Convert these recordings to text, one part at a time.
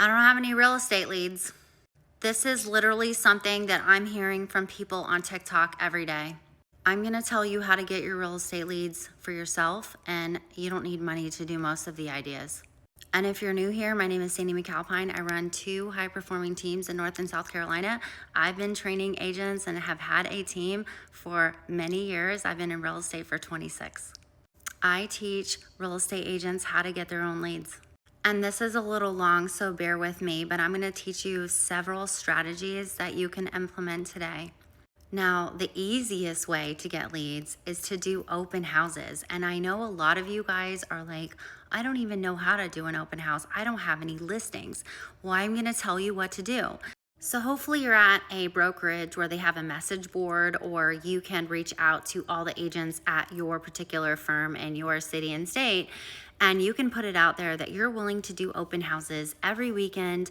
I don't have any real estate leads. This is literally something that I'm hearing from people on TikTok every day. I'm going to tell you how to get your real estate leads for yourself, and you don't need money to do most of the ideas. And if you're new here, my name is Sandy McAlpine. I run 2 high-performing teams in North and South Carolina. I've been training agents and have had a team for many years. I've been in real estate for 26. I teach real estate agents how to get their own leads. And this is a little long, so bear with me, but I'm going to teach you several strategies that you can implement today. Now, the easiest way to get leads is to do open houses. And I know a lot of you guys are like, I don't even know how to do an open house. I don't have any listings. Well, I'm going to tell you what to do. So hopefully you're at a brokerage where they have a message board, or you can reach out to all the agents at your particular firm in your city and state, and you can put it out there that you're willing to do open houses every weekend,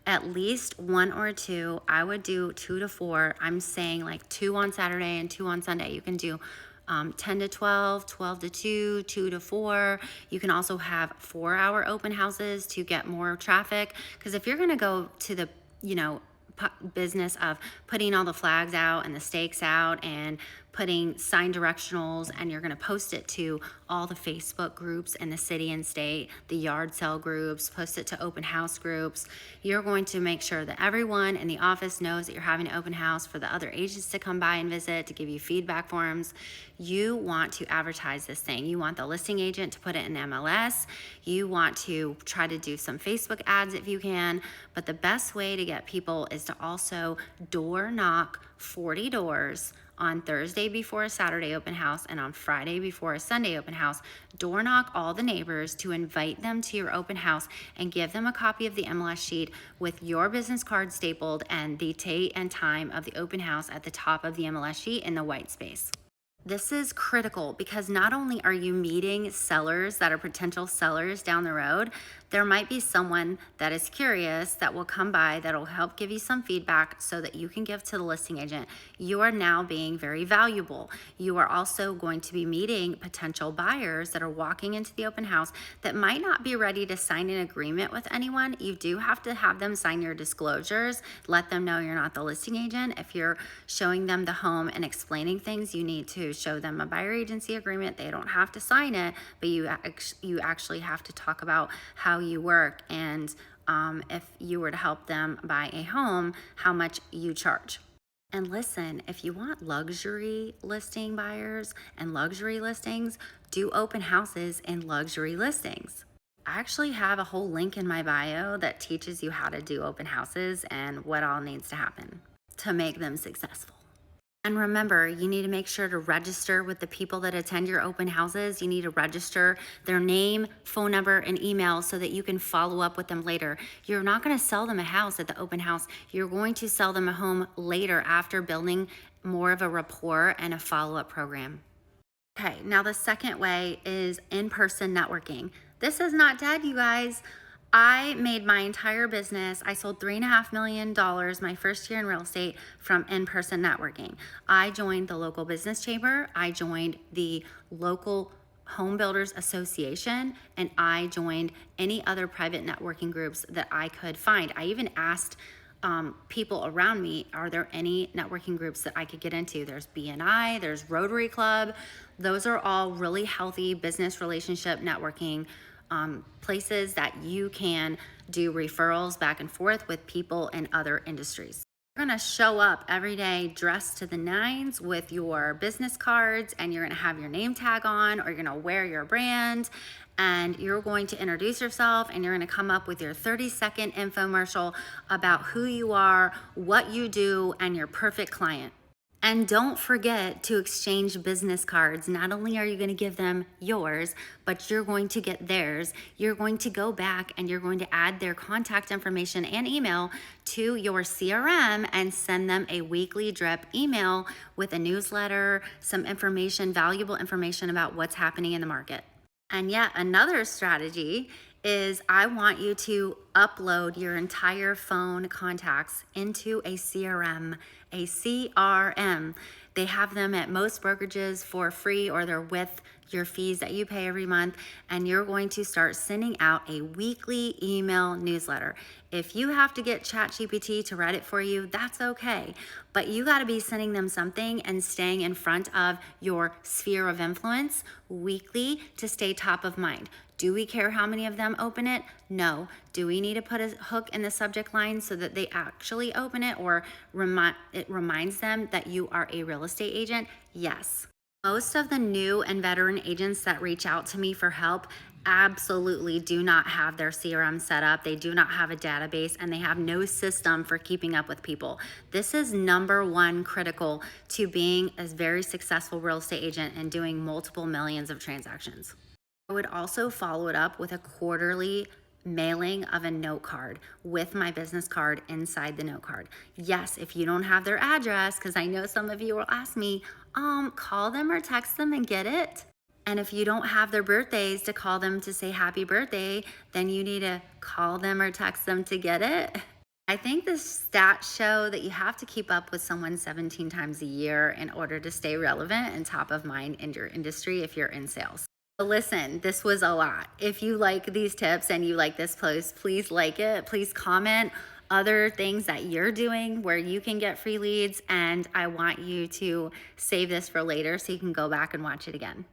at least 1 or 2. I would do 2 to 4. I'm saying like 2 on Saturday and 2 on Sunday. You can do 10 to 12, 12 to 2, 2 to 4. You can also have 4-hour open houses to get more traffic. Because if you're going to go to the, business of putting all the flags out and the stakes out and putting sign directionals, and you're going to post it to all the Facebook groups in the city and state, the yard sale groups, post it to open house groups. You're going to make sure that everyone in the office knows that you're having an open house for the other agents to come by and visit, to give you feedback forms. You want to advertise this thing. You want the listing agent to put it in MLS. You want to try to do some Facebook ads if you can. But the best way to get people is to also door knock 40 doors on Thursday before a Saturday open house and on Friday before a Sunday open house. Door knock all the neighbors to invite them to your open house and give them a copy of the MLS sheet with your business card stapled and the date and time of the open house at the top of the MLS sheet in the white space. This is critical because not only are you meeting sellers that are potential sellers down the road, there might be someone that is curious that will come by that will help give you some feedback so that you can give to the listing agent. You are now being very valuable. You are also going to be meeting potential buyers that are walking into the open house that might not be ready to sign an agreement with anyone. You do have to have them sign your disclosures. Let them know you're not the listing agent. If you're showing them the home and explaining things, you need to show them a buyer agency agreement. They don't have to sign it, but you actually have to talk about how you work, and if you were to help them buy a home, how much you charge. And listen, if you want luxury listing buyers and luxury listings, do open houses and luxury listings. I actually have a whole link in my bio that teaches you how to do open houses and what all needs to happen to make them successful. And remember, you need to make sure to register with the people that attend your open houses. You need to register their name, phone number, and email so that you can follow up with them later. You're not going to sell them a house at the open house. You're going to sell them a home later after building more of a rapport and a follow-up program. Okay, now the second way is in-person networking. This is not dead, you guys. I made my entire business, I sold $3.5 million my first year in real estate from in-person networking. I joined the local business chamber, I joined the local home builders association, and I joined any other private networking groups that I could find. I even asked people around me, are there any networking groups that I could get into? There's BNI, there's Rotary Club. Those are all really healthy business relationship networking places that you can do referrals back and forth with people in other industries. You're going to show up every day dressed to the nines with your business cards, and you're going to have your name tag on, or you're going to wear your brand, and you're going to introduce yourself, and you're going to come up with your 30-second infomercial about who you are, what you do, and your perfect client. And don't forget to exchange business cards. Not only are you going to give them yours, but you're going to get theirs. You're going to go back and you're going to add their contact information and email to your CRM and send them a weekly drip email with a newsletter, some information, valuable information about what's happening in the market. And yet another strategy is I want you to upload your entire phone contacts into a CRM, a CRM. They have them at most brokerages for free, or they're with your fees that you pay every month, and you're going to start sending out a weekly email newsletter. If you have to get ChatGPT to write it for you, that's okay, but you got to be sending them something and staying in front of your sphere of influence weekly to stay top of mind. Do we care how many of them open it? No. Do we need to put a hook in the subject line so that they actually open it, or it reminds them that you are a real estate agent? Yes. Most of the new and veteran agents that reach out to me for help absolutely do not have their CRM set up. They do not have a database, and they have no system for keeping up with people. This is number one critical to being a very successful real estate agent and doing multiple millions of transactions. I would also follow it up with a quarterly mailing of a note card with my business card inside the note card. Yes, if you don't have their address, because I know some of you will ask me, call them or text them and get it. And if you don't have their birthdays to call them to say happy birthday, then you need to call them or text them to get it. I think the stats show that you have to keep up with someone 17 times a year in order to stay relevant and top of mind in your industry if you're in sales. Listen, this was a lot. If you like these tips and you like this post, please like it. Please comment other things that you're doing where you can get free leads. And I want you to save this for later so you can go back and watch it again.